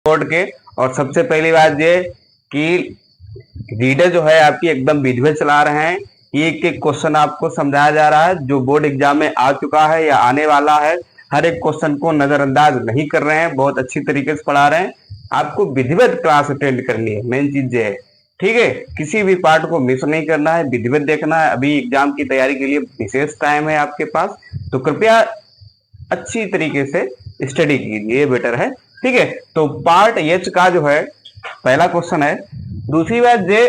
Board के। और सबसे पहली बात ये कि रीडर जो है आपकी एकदम विधिवत चला रहे हैं, एक एक क्वेश्चन आपको समझाया जा रहा है जो बोर्ड एग्जाम में आ चुका है या आने वाला है। हर एक क्वेश्चन को नजरअंदाज नहीं कर रहे हैं, बहुत अच्छी तरीके से पढ़ा रहे हैं। आपको विधिवत क्लास अटेंड करनी है, मेन चीज ये है। ठीक है, किसी भी पार्ट को मिस नहीं करना है, विधिवत देखना है। अभी एग्जाम की तैयारी के लिए विशेष टाइम है आपके पास, तो कृपया अच्छी तरीके से स्टडी कीजिए, ये बेटर है। ठीक है, तो पार्ट एच का जो है पहला क्वेश्चन है। दूसरी बात ये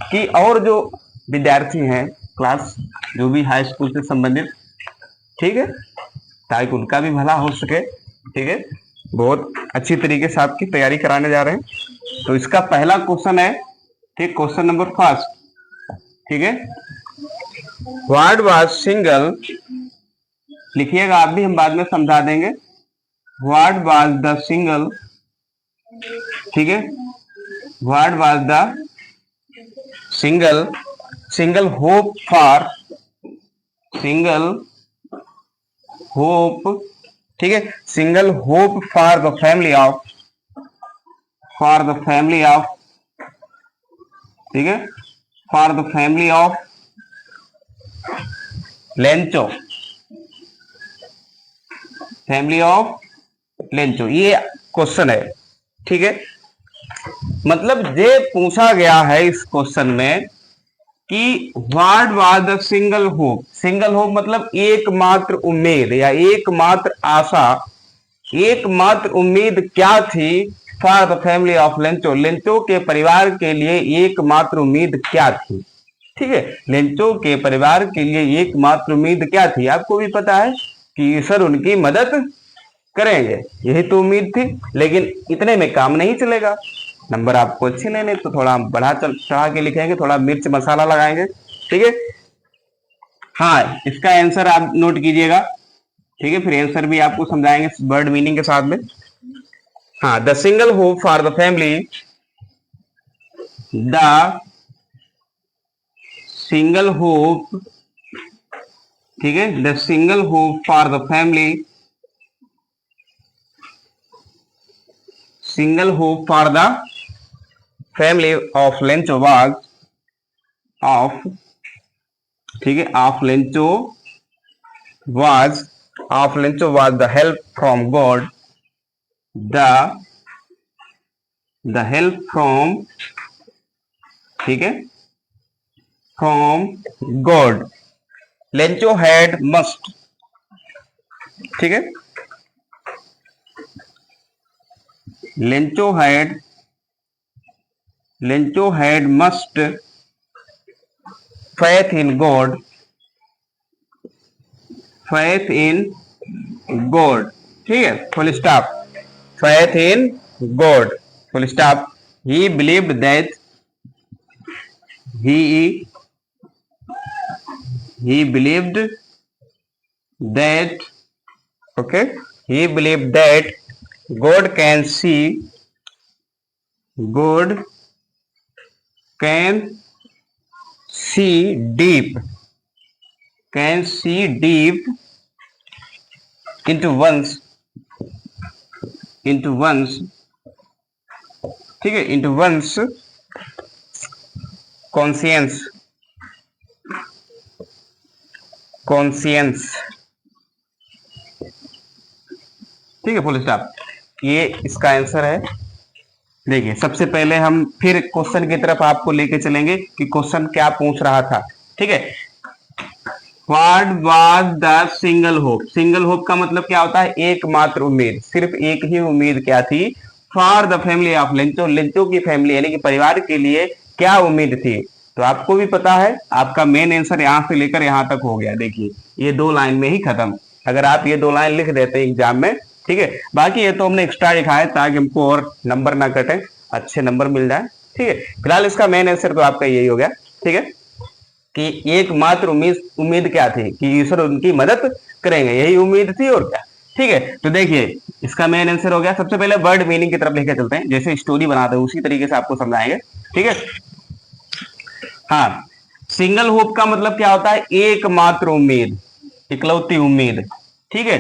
कि और जो विद्यार्थी हैं क्लास, जो भी हाई स्कूल से संबंधित, ठीक है, ताकि उनका भी भला हो सके। ठीक है, बहुत अच्छी तरीके से आपकी तैयारी कराने जा रहे हैं। तो इसका पहला क्वेश्चन है, ठीक, क्वेश्चन नंबर फर्स्ट। ठीक है, व्हाट वाज सिंगल, लिखिएगा आप भी, हम बाद में समझा देंगे। व्हाट वाज द सिंगल, ठीक है, what was the single hope for, single hope, ठीक है, single hope for the family of, ठीक है, for the family of Lencho, family of Lencho, ये क्वेश्चन है। ठीक है, मतलब ये पूछा गया है इस क्वेश्चन में कि what was the single hope, single hope मतलब एकमात्र उम्मीद या एकमात्र आशा, एकमात्र उम्मीद क्या थी for the family of Lencho, Lencho के परिवार के लिए एकमात्र उम्मीद क्या थी। ठीक है, लेंचो के परिवार के लिए एकमात्र उम्मीद क्या थी। आपको भी पता है कि ईश्वर उनकी मदद करेंगे, यही तो उम्मीद थी। लेकिन इतने में काम नहीं चलेगा, नंबर आपको अच्छे लेने, तो थोड़ा बढ़ा चढ़ा के लिखेंगे, थोड़ा मिर्च मसाला लगाएंगे। ठीक है, हाँ, इसका आंसर आप नोट कीजिएगा। ठीक है, फिर आंसर भी आपको समझाएंगे वर्ड मीनिंग के साथ में। हाँ, the single hope for the family, the single hope, ठीक है, the single hope for the family, single hope for the family of Lencho was of, ठीक है, of Lencho was the help from God, the help from, ठीक है, from God, Lencho had must, ठीक है, Lencho had must faith in God, faith in God, ठीक है, full stop, faith in God, full stop, he believed that, he believed that, okay, he believed that God can see deep, into one's, ठीक है, into one's conscience, ठीक है, full stop. ये इसका answer है। देखिए, सबसे पहले हम फिर क्वेश्चन की तरफ आपको लेके चलेंगे कि क्वेश्चन क्या पूछ रहा था। ठीक है, what was the single hope, single hope का मतलब क्या होता है, एकमात्र उम्मीद, सिर्फ एक ही उम्मीद क्या थी, for the family of Lencho, Lencho की फैमिली यानी कि परिवार के लिए क्या उम्मीद थी। तो आपको भी पता है, आपका मेन आंसर यहां से लेकर यहां तक हो गया। देखिए, ये 2 लाइन में ही खत्म। अगर आप ये 2 लाइन लिख देते हैं एग्जाम में, ठीक है, बाकी ये तो हमने एक्स्ट्रा लिखा है ताकि हमको और नंबर ना कटे, अच्छे नंबर मिल जाए। ठीक है, फिलहाल इसका मेन आंसर तो आपका यही हो गया। ठीक है, कि एकमात्र उम्मीद क्या थी कि ईश्वर उनकी मदद करेंगे, यही उम्मीद थी और क्या। ठीक है, तो देखिए इसका मेन आंसर हो गया। सबसे पहले वर्ड मीनिंग की तरफ लेकर चलते हैं, जैसे स्टोरी बनाते हैं उसी तरीके से आपको समझाएंगे। ठीक है, हाँ, सिंगल होप का मतलब क्या होता है, एकमात्र उम्मीद, इकलौती उम्मीद। ठीक है,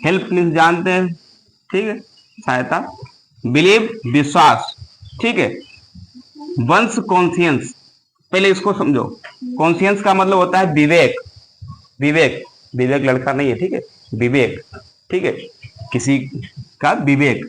हेल्प मीन्स जानते हैं, ठीक है, सहायता, बिलीव विश्वास, ठीक है, वंस कॉन्शियंस, पहले इसको समझो। कॉन्शियंस का मतलब होता है विवेक, विवेक, विवेक लड़का नहीं है, ठीक है, विवेक, ठीक है, किसी का विवेक,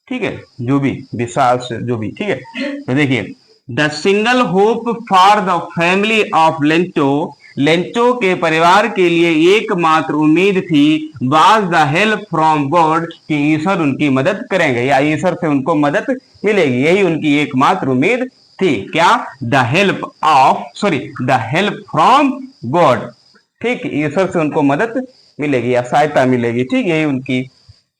ठीक है, जो भी विश्वास, जो भी, ठीक है। तो देखिए, the single hope for the family of Lencho, Lencho के परिवार के लिए एकमात्र उम्मीद थी, was the help from God, कि ईश्वर उनकी मदद करेंगे या ईश्वर से उनको मदद मिलेगी, यही उनकी एकमात्र उम्मीद थी। क्या? The help of, sorry, the help from God, ठीक, ईश्वर से उनको मदद मिलेगी या सहायता मिलेगी, ठीक, यही उनकी,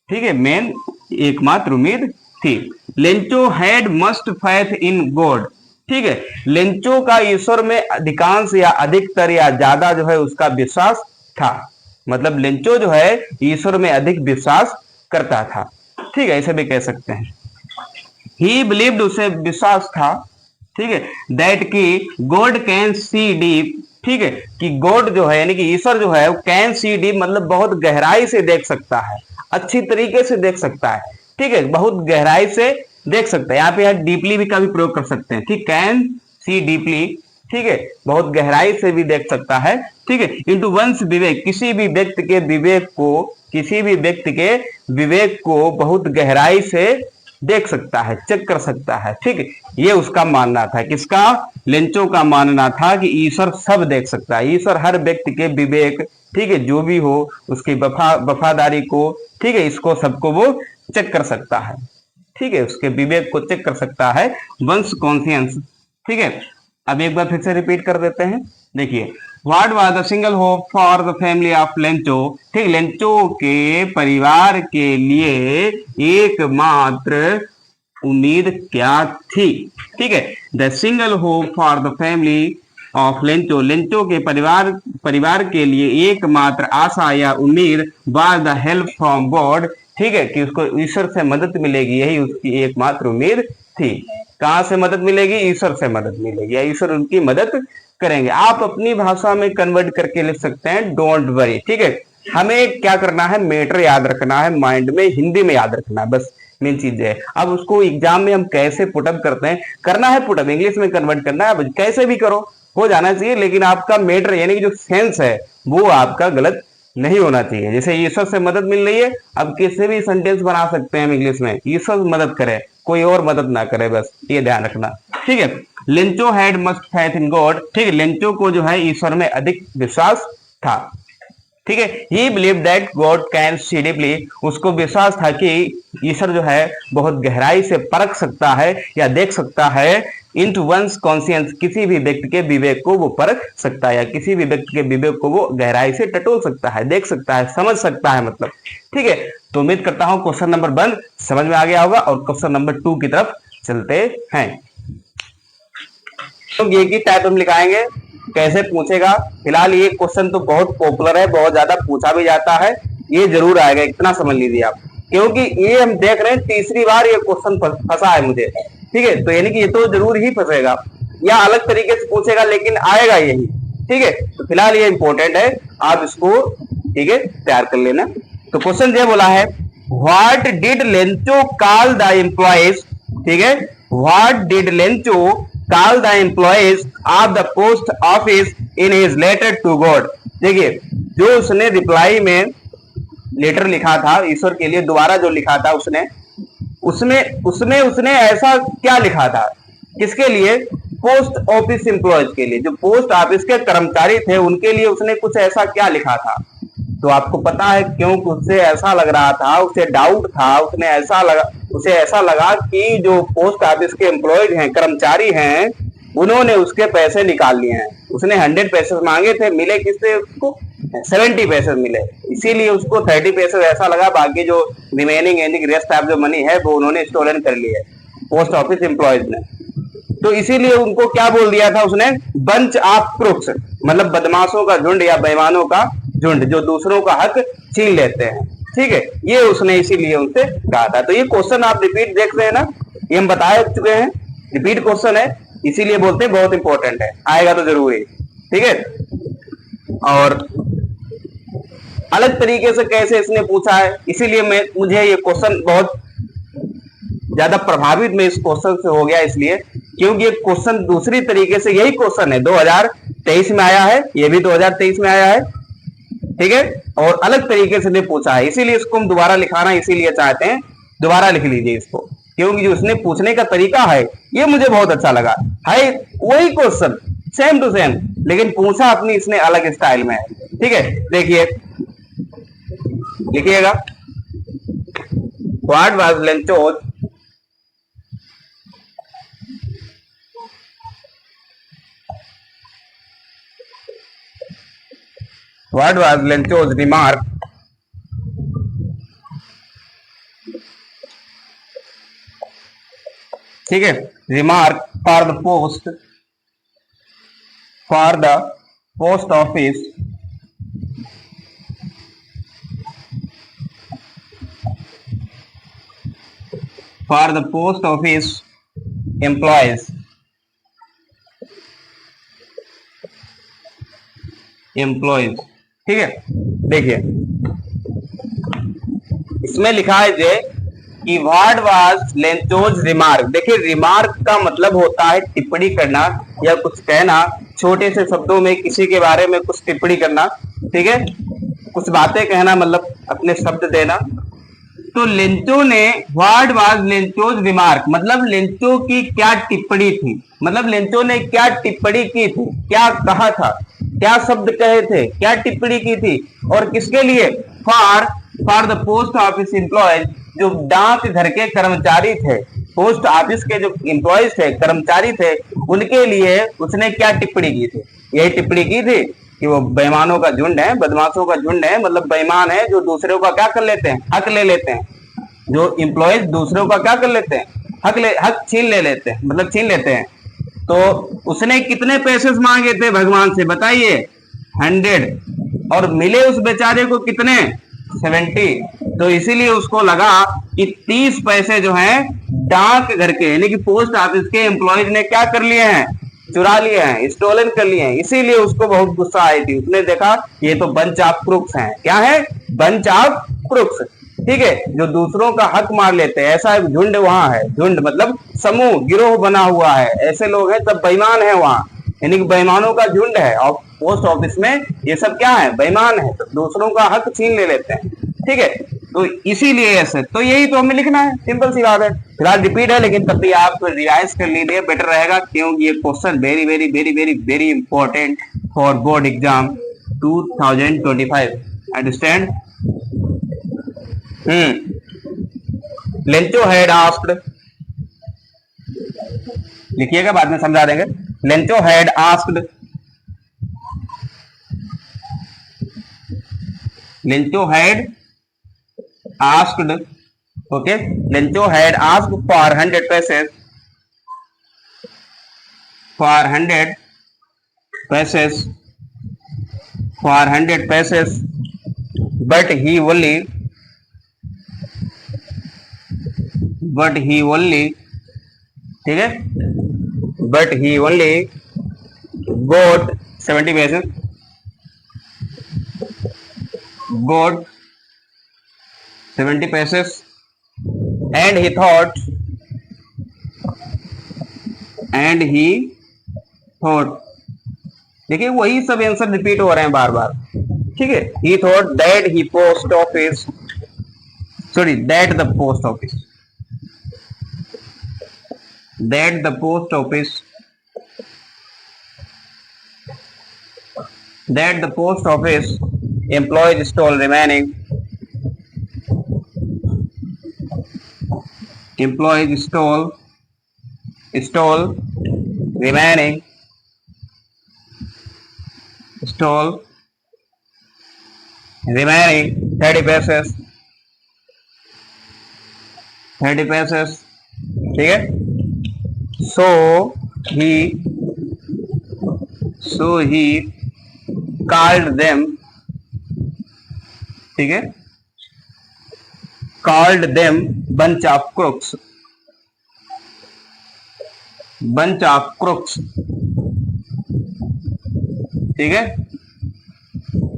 ठीक है, मेन एकमात्र उम्मीद थी। Lencho had must faith in God, ठीक है, लेंचो का ईश्वर में अधिकांश या अधिकतर या ज्यादा जो है उसका विश्वास था, मतलब लेंचो जो है ईश्वर में अधिक विश्वास करता था, ठीक है, ऐसे भी कह सकते हैं। ही बिलीव्ड, उसे विश्वास था, ठीक है, दैट की गॉड कैन सी डीप, ठीक है, कि गॉड जो है यानी कि ईश्वर जो है कैन सी डीप मतलब बहुत गहराई से देख सकता है, अच्छी तरीके से देख सकता है, ठीक है, बहुत गहराई से देख सकते हैं। यहाँ पे डीपली भी का भी प्रयोग कर सकते हैं, ठीक, कैन सी डीपली, ठीक है, बहुत गहराई से भी देख सकता है, ठीक है, इनटू वंस विवेक, किसी भी व्यक्ति के विवेक को, किसी भी व्यक्ति के विवेक को बहुत गहराई से देख सकता है, चेक कर सकता है, ठीक है, ये उसका मानना था। किसका? लेंचो का मानना था कि ईश्वर सब देख सकता है, ईश्वर हर व्यक्ति के विवेक, ठीक है, जो भी हो उसकी वफादारी को, ठीक है, इसको सबको वो चेक कर सकता है, ठीक है, उसके विवेक को चेक कर सकता है, वंस कॉन्शियंस, ठीक है। अब एक बार फिर से रिपीट कर देते हैं, देखिए, what was the single hope for the family of Lencho, ठीक, लेंचो के परिवार के लिए एकमात्र उम्मीद क्या थी, ठीक है, the single hope for the family of Lencho, Lencho के परिवार के लिए एकमात्र आशा या उम्मीद, was the help from God, ठीक है, कि उसको ईश्वर से मदद मिलेगी, यही उसकी एकमात्र उम्मीद थी। कहां से मदद मिलेगी? ईश्वर से मदद मिलेगी या ईश्वर उनकी मदद करेंगे। आप अपनी भाषा में कन्वर्ट करके लिख सकते हैं डोंट वरी, ठीक है, हमें क्या करना है, मैटर याद रखना है, माइंड में हिंदी में याद रखना है, बस मेन चीज है। अब उसको एग्जाम में हम कैसे पुटअप करते हैं, करना है पुटअप, इंग्लिश में कन्वर्ट करना है, अब कैसे भी करो हो जाना चाहिए, लेकिन आपका मैटर यानी कि जो सेंस है वो आपका गलत नहीं होना चाहिए। जैसे ईश्वर से मदद मिल रही है, अब किसी भी सेंटेंस बना सकते हैं हम इंग्लिश में, ईश्वर मदद करे, कोई और मदद ना करे, बस ये ध्यान रखना, ठीक है। Lencho had must faith in God, ठीक है, लेंचो को जो है ईश्वर में अधिक विश्वास था, ठीक है। ही believe that God can see deeply, उसको विश्वास था कि ईश्वर जो है बहुत गहराई से परख सकता है या देख सकता है, इनटू वंस कॉन्शियंस, किसी भी व्यक्ति के विवेक को वो परख सकता है या किसी भी व्यक्ति के विवेक को वो गहराई से टटोल सकता है, देख सकता है, समझ सकता है, मतलब, ठीक है। तो उम्मीद करता हूं क्वेश्चन नंबर 1 समझ में आ गया होगा और क्वेश्चन नंबर 2 की तरफ चलते हैं। तो ये की टाइप हम लिखाएंगे, कैसे पूछेगा, फिलहाल ये क्वेश्चन तो बहुत पॉपुलर है, बहुत ज्यादा पूछा भी जाता है, ये जरूर आएगा, इतना समझ लीजिए आप, क्योंकि ये हम देख रहे हैं तीसरी बार ये क्वेश्चन फंसा है मुझे, ठीक है, तो यानी कि ये तो जरूर ही फंसेगा या अलग तरीके से पूछेगा, लेकिन आएगा यही, ठीक है। तो फिलहाल ये इंपॉर्टेंट है, आप इसको, ठीक है, तैयार कर लेना। तो क्वेश्चन ये बोला है, what did Lencho call the employees, ठीक है, what did Lencho call the employees of the post office in his letter to God, देखिए, जो उसने रिप्लाई में लेटर लिखा था ईश्वर के लिए, दोबारा जो लिखा था उसमें उसने ऐसा क्या लिखा था, किसके लिए? पोस्ट ऑफिस एम्प्लॉयज के लिए, जो पोस्ट ऑफिस के कर्मचारी थे उनके लिए उसने कुछ ऐसा क्या लिखा था। तो आपको पता है क्यों उससे ऐसा लग रहा था, उसे डाउट था, उसे ऐसा लगा कि जो पोस्ट ऑफिस के एम्प्लॉयज हैं, कर्मचारी हैं, उन्होंने उसके पैसे निकाल लिए हैं। उसने 100 पैसे मांगे थे, मिले किससे उसको? 70 पैसे मिले, इसीलिए उसको 30 पैसे ऐसा लगा, बाकी जो रिमेनिंग यानी कि रेस्ट ऑफ जो मनी है वो उन्होंने स्टोलन कर लिया पोस्ट ऑफिस एम्प्लॉयज ने। तो इसीलिए उनको क्या बोल दिया था उसने? बंच ऑफ क्रूक्स, मतलब बदमाशों का झुंड या बेईमानों का झुंड, जो दूसरों का हक छीन लेते हैं, ठीक है, ये उसने इसीलिए उनसे कहा था। तो ये क्वेश्चन आप रिपीट देख रहे हैं ना, ये हम बता चुके हैं, रिपीट क्वेश्चन है, इसीलिए बोलते हैं बहुत इंपॉर्टेंट है, आएगा तो जरूर ही, ठीक है। और अलग तरीके से कैसे इसने पूछा है, इसीलिए मुझे ये क्वेश्चन बहुत ज्यादा प्रभावित मैं इस क्वेश्चन से हो गया इसलिए क्योंकि ये क्वेश्चन दूसरी तरीके से, यही क्वेश्चन है 2023 में आया है, ये भी 2023 में आया है, ठीक है, और अलग तरीके से पूछा है, इसीलिए इसको हम दोबारा लिखाना इसीलिए चाहते हैं, दोबारा लिख लीजिए इसको, क्योंकि जो उसने पूछने का तरीका है ये मुझे बहुत अच्छा लगा है, वही क्वेश्चन सेम टू सेम, लेकिन पूछा अपनी इसने अलग स्टाइल में है। ठीक है, देखिए लिखिएगा, व्हाट वाज लेंचोज रिमार्क ठीक है, remark for the post office employees ठीक है, देखिए इसमें लिखा है जे कि व्हाट वाज लेंचोज रिमार्क। देखिए रिमार्क का मतलब होता है टिप्पणी करना या कुछ कहना, छोटे से शब्दों में किसी के बारे में कुछ टिप्पणी करना, ठीक है, कुछ बातें कहना, मतलब अपने शब्द देना। तो लेंचो ने व्हाट वाज लेंचोज रिमार्क मतलब लेंचो की क्या टिप्पणी थी, मतलब लेंचो ने क्या टिप्पणी की थी, क्या कहा था, क्या शब्द कहे थे, क्या टिप्पणी की थी, और किसके लिए, for the post office employees, जो डाक घर के कर्मचारी थे, पोस्ट ऑफिस के जो एम्प्लॉयज थे, कर्मचारी थे, उनके लिए उसने क्या टिप्पणी की थी, यही टिप्पणी की थी कि वो बेईमानों का झुंड है, बदमाशों का झुंड है, मतलब बेईमान है जो दूसरों का क्या कर लेते हैं, हक ले लेते हैं, जो एम्प्लॉयज दूसरों का क्या कर लेते हैं, हक छीन ले लेते हैं, मतलब छीन लेते हैं। तो उसने कितने पैसे मांगे थे भगवान से बताइए, 100, और मिले उस बेचारे को कितने, 70। तो इसीलिए उसको लगा कि 30 पैसे जो हैं डाक घर के यानी कि पोस्ट ऑफिस के एम्प्लॉयज ने क्या कर लिए हैं, चुरा लिए हैं, स्टोलन कर लिए हैं, इसीलिए उसको बहुत गुस्सा आई थी। उसने देखा ये तो बंच ऑफ क्रुक्स हैं, क्या है, बंच ऑफ क्रुक्स, ठीक है, जो दूसरों का हक मार लेते हैं, ऐसा एक झुंड वहां है, झुंड मतलब समूह, गिरोह बना हुआ है, ऐसे लोग हैं, सब बेईमान है वहां, यानी कि बेईमानों का झुंड है, और पोस्ट ऑफिस में ये सब क्या है, बेईमान है, तो दूसरों का हक छीन ले लेते हैं, ठीक है, तो इसीलिए ऐसे, तो यही तो हमें लिखना है, सिंपल सी बात है। फिलहाल रिपीट है, लेकिन तब भी आप रिवाइज कर लीजिए, बेटर रहेगा, क्योंकि ये question very very very very very important for board exam 2025, understand. Lencho had asked, लिखिएगा बाद में समझा देंगे, Lencho had asked, Lencho had asked, okay, Lencho had asked for 100 pesos, for 100 pesos, for 100 pesos, but he only ठीक है, but he only got 70 pesos, got 70 pesos, and he thought देखिए वही सब आंसर रिपीट हो रहे हैं बार बार, ठीक है, ही thought that he post office that the post office employees stole remaining remaining 30 पैसेस, ठीक है, so he called them, ठीक है, called them bunch of crooks, ठीक है,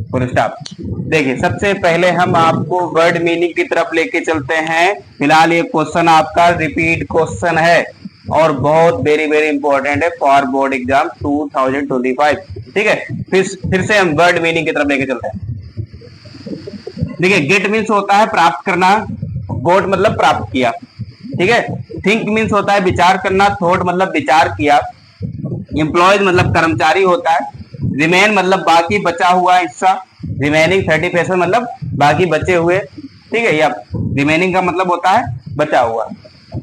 फुल स्टॉप। देखिए सबसे पहले हम आपको वर्ड मीनिंग की तरफ लेके चलते हैं। फिलहाल ये क्वेश्चन आपका रिपीट क्वेश्चन है और बहुत वेरी वेरी इंपॉर्टेंट है फॉर बोर्ड एग्जाम 2025। ठीक है, फिर से हम वर्ड मीनिंग की तरफ लेके चलते हैं। देखिए गेट मीन्स होता है प्राप्त करना, गोट मतलब प्राप्त किया। ठीक है, थिंक मीन्स होता है विचार करना, थॉट मतलब विचार किया, एम्प्लॉयज मतलब कर्मचारी होता है, रिमेन मतलब बाकी बचा हुआ हिस्सा, रिमेनिंग 30% मतलब बाकी बचे हुए। ठीक है, या रिमेनिंग का मतलब होता है बचा हुआ,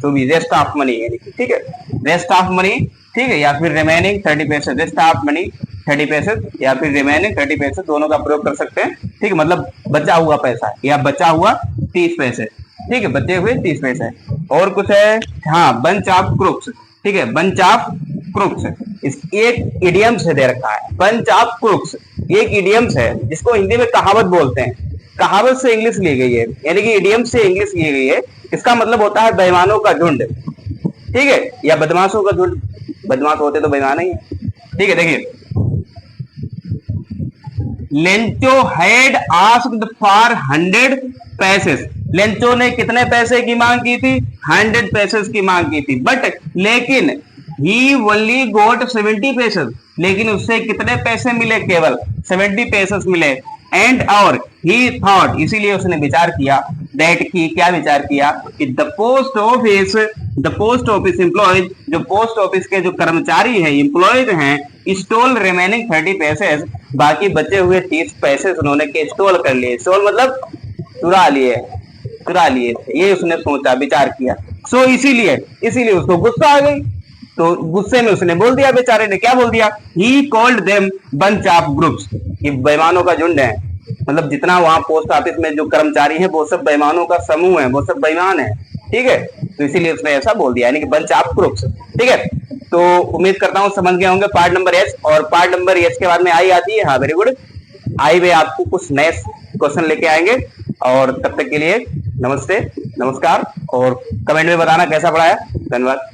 तो भी रेस्ट ऑफ मनी है। ठीक है, रेस्ट ऑफ मनी। ठीक है, या फिर रिमेनिंग 30%, रेस्ट ऑफ मनी 30% या फिर रिमेनिंग 30%, दोनों का प्रयोग कर सकते हैं। ठीक है, मतलब बचा हुआ पैसा या बचा हुआ 30 पैसे। ठीक है, बचे हुए 30 पैसे। और कुछ है, हाँ, बंच ऑफ क्रुक्स। ठीक है, बंच ऑफ क्रुक्स एक इडियम से दे रखा है। बंच ऑफ क्रुक्स एक इडियम्स है जिसको हिंदी में कहावत बोलते हैं। कहावत से इंग्लिश ली गई है, यानी कि इडियम से इंग्लिश ली गई है। इसका मतलब होता है बेईमानों का झुंड। ठीक है, या बदमाशों का झुंड। बदमाश होते तो बेईमान ही है। ठीक है, देखिए Lencho had asked for 100 pesos. Lencho ने कितने पैसे की मांग की थी? 100 पैसेस की मांग की थी। बट लेकिन ही ओनली गोट 70 पैसेस, लेकिन उससे कितने पैसे मिले? केवल 70 पैसेस मिले। एंड और ही थॉट, इसीलिए उसने विचार किया, दैट की क्या विचार किया कि द पोस्ट ऑफिस एम्प्लॉयज, जो पोस्ट ऑफिस के जो कर्मचारी है, एम्प्लॉयज हैं, स्टोल रिमेनिंग 30 पैसे, बाकी बचे हुए 30 पैसे उन्होंने के स्टोल कर लिए। स्टोल मतलब चुरा लिए थे, ये उसने सोचा, विचार किया। सो इसीलिए उसको गुस्सा आ गई, तो गुस्से में उसने बोल दिया, बेचारे ने क्या बोल दिया? He called them bunch of groups, ये बेईमानों का झुंड है। मतलब जितना वहां पोस्ट ऑफिस में जो कर्मचारी है वो सब बेईमानों का समूह है, वो सब बेईमान है। ठीक है, तो इसीलिए उसने ऐसा बोल दिया, यानी कि बंच ऑफ ग्रुप्स। ठीक है, तो उम्मीद करता हूं समझ गए होंगे पार्ट नंबर एच। और पार्ट नंबर एच के बाद में आई आती है। हाँ, वेरी गुड। आई वे आपको कुछ नए क्वेश्चन लेके आएंगे, और तब तक के लिए नमस्ते, नमस्कार, और कमेंट में बताना कैसा पड़ा है। धन्यवाद।